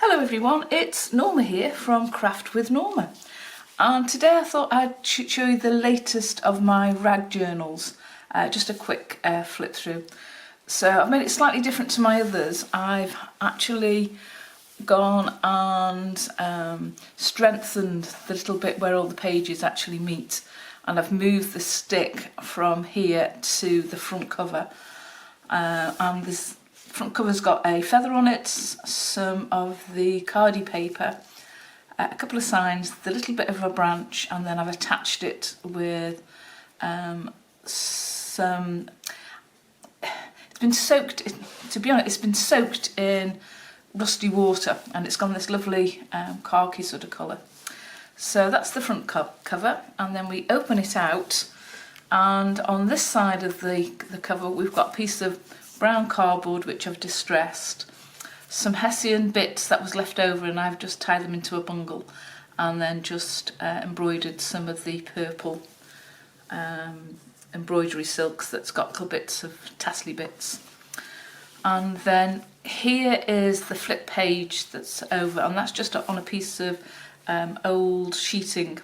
Hello everyone, it's Norma here from Craft with Norma, and today I thought I'd show you the latest of my rag journals, just a quick flip through. So I've made it slightly different to my others. I've actually gone and strengthened the little bit where all the pages actually meet, and I've moved the stick from here to the front cover, and this front cover's got a feather on it, some of the cardi paper, a couple of signs, the little bit of a branch, and then I've attached it with some. It's been soaked. To be honest, it's been soaked in rusty water, and it's got this lovely khaki sort of colour. So that's the front cover, and then we open it out, and on this side of the cover we've got a piece of brown cardboard which I've distressed, some hessian bits that was left over, and I've just tied them into a bundle, and then just embroidered some of the purple embroidery silks that's got little bits of tassely bits. And then here is the flip page that's over, and that's just on a piece of old sheeting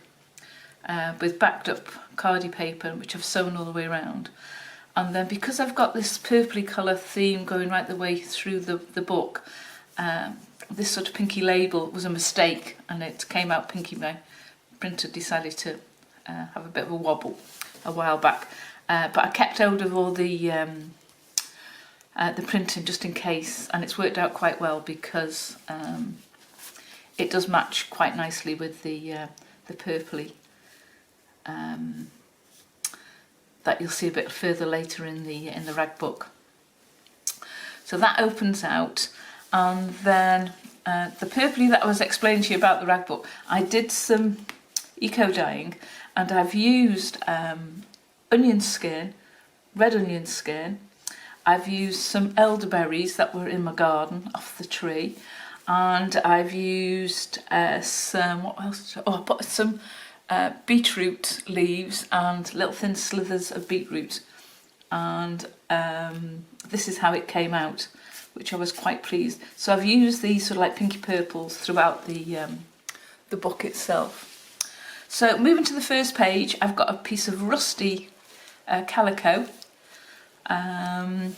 with backed up cardi paper, which I've sewn all the way around. And then because I've got this purpley colour theme going right the way through the book, this sort of pinky label was a mistake, and it came out pinky. My printer decided to have a bit of a wobble a while back, but I kept hold of all the printing just in case, and it's worked out quite well because it does match quite nicely with the purpley that you'll see a bit further later in the rag book. So that opens out, and then the purpley that I was explaining to you about the rag book, I did some eco dyeing, and I've used onion skin, red onion skin. I've used some elderberries that were in my garden off the tree, and I've used some, what else? Oh, I put some beetroot leaves and little thin slithers of beetroot, and this is how it came out, which I was quite pleased. So I've used these sort of like pinky purples throughout the book itself. So moving to the first page, I've got a piece of rusty calico and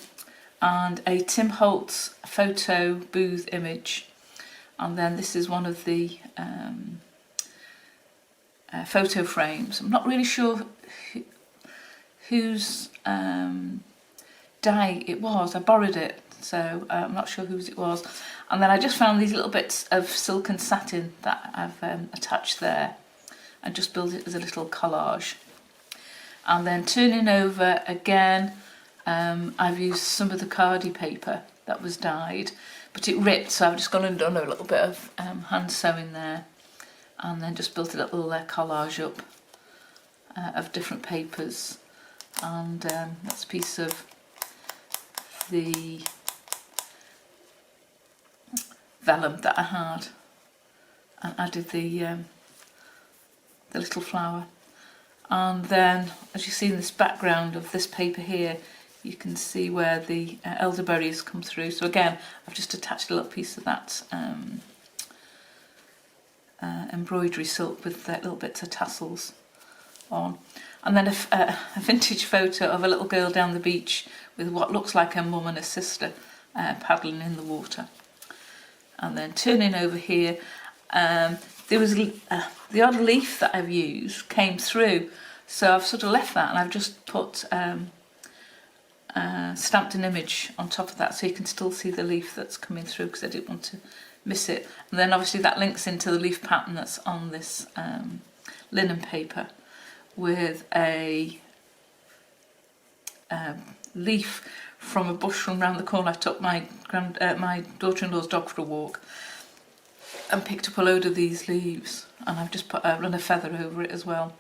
a Tim Holtz photo booth image, and then this is one of the photo frames. I'm not really sure whose dye it was. I borrowed it, so I'm not sure whose it was. And then I just found these little bits of silk and satin that I've attached there, and just built it as a little collage. And then turning over again, I've used some of the cardi paper that was dyed, but it ripped, so I've just gone and done a little bit of hand sewing there, and then just built a little collage up of different papers. And that's a piece of the vellum that I had, and added the little flower. And then, as you see in this background of this paper here, you can see where the elderberries come through. So again, I've just attached a little piece of that embroidery silk with the little bits of tassels on. And then a vintage photo of a little girl down the beach with what looks like her mum and her sister paddling in the water. And then turning over here, there was the odd leaf that I've used came through, so I've sort of left that, and I've just put stamped an image on top of that, so you can still see the leaf that's coming through, because I didn't want to miss it. And then obviously that links into the leaf pattern that's on this linen paper, with a leaf from a bush from round the corner. I took my daughter-in-law's dog for a walk and picked up a load of these leaves, and I've just run a feather over it as well.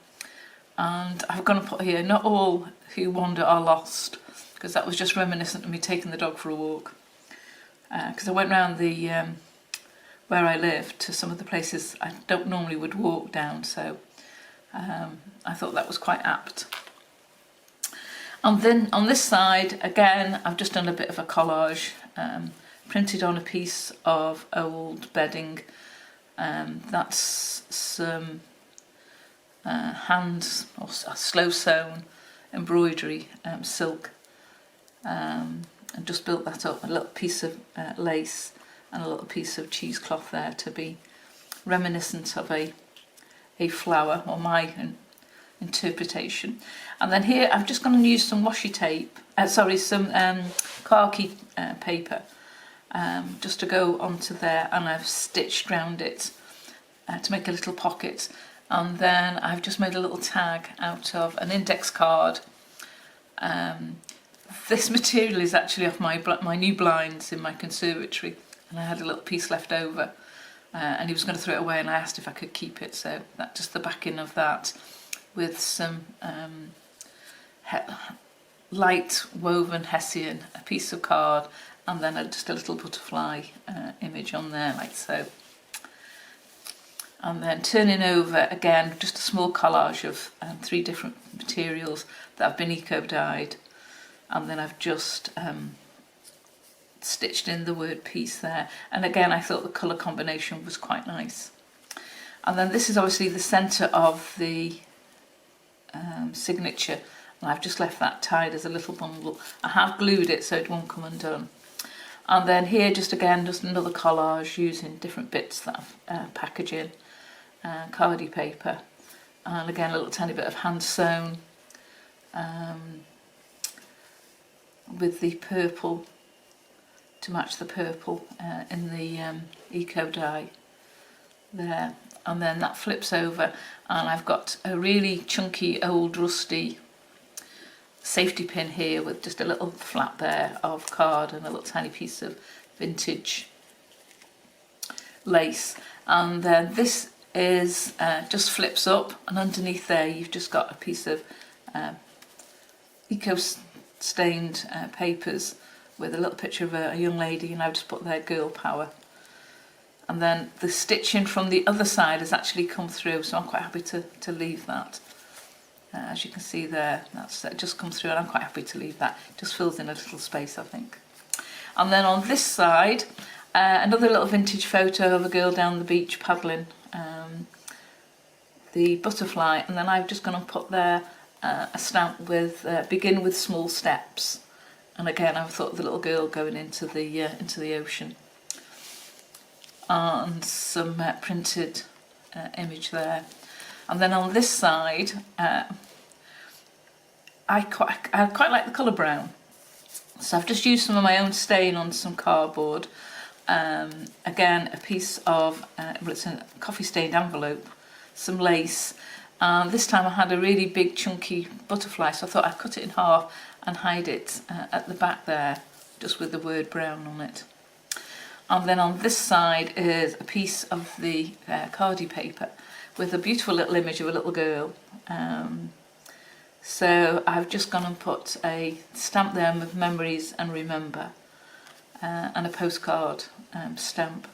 And I'm going to put here, not all who wander are lost, because that was just reminiscent of me taking the dog for a walk. Because I went round the where I live to some of the places I don't normally would walk down, so I thought that was quite apt. And then on this side, again, I've just done a bit of a collage, printed on a piece of old bedding. That's some hand or slow sewn embroidery silk, and just built that up. A little piece of lace and a little piece of cheesecloth there to be reminiscent of a flower, or my interpretation. And then here I've just gone to use some washi tape, some khaki paper, just to go onto there, and I've stitched round it to make a little pocket. And then I've just made a little tag out of an index card. This material is actually off my new blinds in my conservatory, and I had a little piece left over, and he was going to throw it away, and I asked if I could keep it. So that's just the backing of that, with some light woven hessian, a piece of card, and then just a little butterfly image on there, like so. And then turning over again, just a small collage of 3 different materials that have been eco-dyed, and then I've just stitched in the word peace there. And again, I thought the colour combination was quite nice. And then this is obviously the centre of the signature, and I've just left that tied as a little bundle. I have glued it so it won't come undone. And then here, just another collage using different bits that I've packaged in. Cardi paper, and again a little tiny bit of hand sewn with the purple to match the purple in the eco dye there. And then that flips over, and I've got a really chunky old rusty safety pin here with just a little flap there of card and a little tiny piece of vintage lace. And then this is just flips up, and underneath there you've just got a piece of eco-stained papers with a little picture of a young lady, and I've just put there girl power. And then the stitching from the other side has actually come through, so I'm quite happy to leave that. As you can see there, that's just come through, and I'm quite happy to leave that. It just fills in a little space, I think. And then on this side, another little vintage photo of a girl down the beach paddling the butterfly, and then I've just gone and put there a stamp with begin with small steps, and again I thought of the little girl going into the ocean, and some printed image there. And then on this side, I quite like the colour brown, so I've just used some of my own stain on some cardboard. Again, a piece of it's a coffee stained envelope, some lace, and this time I had a really big chunky butterfly, so I thought I'd cut it in half and hide it at the back there, just with the word brown on it. And then on this side is a piece of the cardi paper with a beautiful little image of a little girl. So I've just gone and put a stamp there with memories and remember, and a postcard stamp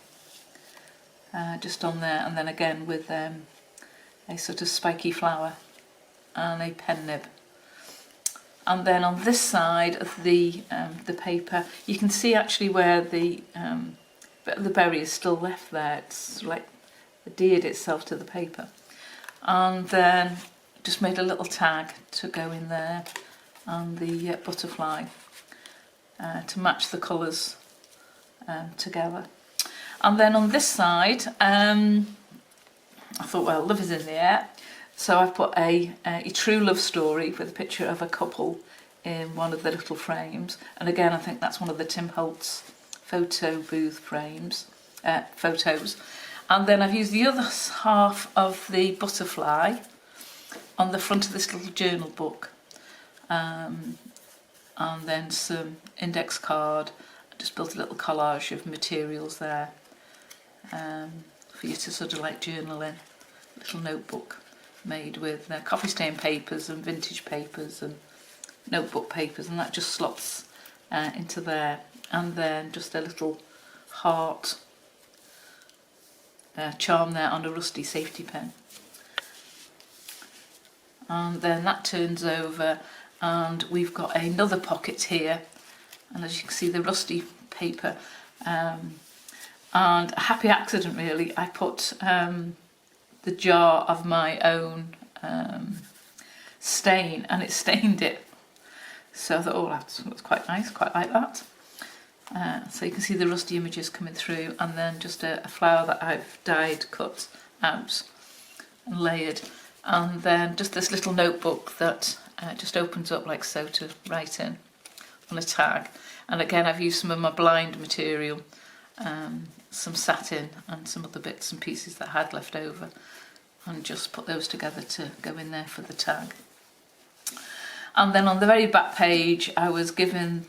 just on there, and then again with a sort of spiky flower and a pen nib. And then on this side of the paper, you can see actually where the bit of the berry is still left there. It's like adhered itself to the paper. And then just made a little tag to go in there, and the butterfly to match the colours together. And then on this side, I thought, well, love is in the air, so I've put a true love story with a picture of a couple in one of the little frames. And again, I think that's one of the Tim Holtz photo booth frames, photos. And then I've used the other half of the butterfly on the front of this little journal book, and then some index card. I just built a little collage of materials there for you to sort of like journal in. A little notebook made with coffee stain papers and vintage papers and notebook papers, and that just slots into there. And then just a little heart charm there on a rusty safety pin. And then that turns over, and we've got another pocket here, and as you can see, the rusty paper And a happy accident really, I put the jar of my own stain, and it stained it. So I thought, oh, that's quite nice, quite like that. So you can see the rusty images coming through, and then just a flower that I've dyed, cut out and layered, and then just this little notebook that just opens up like so to write in on a tag. And again, I've used some of my blind material, some satin and some other bits and pieces that I had left over, and just put those together to go in there for the tag. And then on the very back page I was given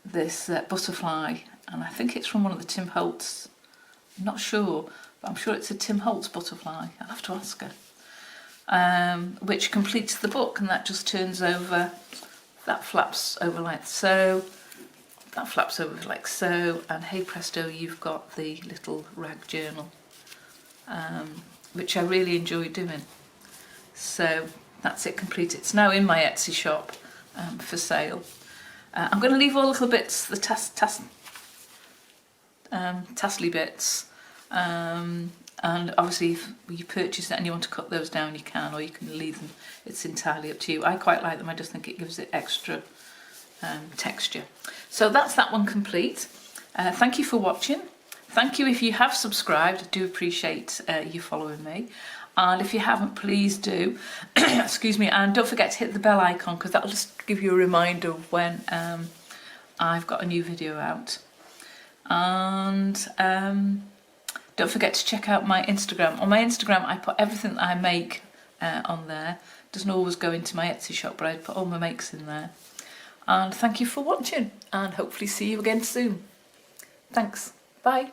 this butterfly, and I think it's from one of the Tim Holtz, I'm not sure, but I'm sure it's a Tim Holtz butterfly, I'll have to ask her, which completes the book, and that just turns over, that flaps over like so, that flaps over like so, and hey presto, you've got the little rag journal, which I really enjoy doing. So that's it complete. It's now in my Etsy shop for sale. I'm going to leave all the little bits, the tassely bits, and obviously if you purchase it and you want to cut those down, you can, or you can leave them. It's entirely up to you. I quite like them. I just think it gives it extra texture. So that's that one complete. Thank you for watching. Thank you if you have subscribed. I do appreciate you following me. And if you haven't, please do. Excuse me. And don't forget to hit the bell icon, because that'll just give you a reminder of when I've got a new video out. And don't forget to check out my Instagram. On my Instagram, I put everything that I make on there. It doesn't always go into my Etsy shop, but I put all my makes in there. And thank you for watching, and hopefully see you again soon. Thanks. Bye.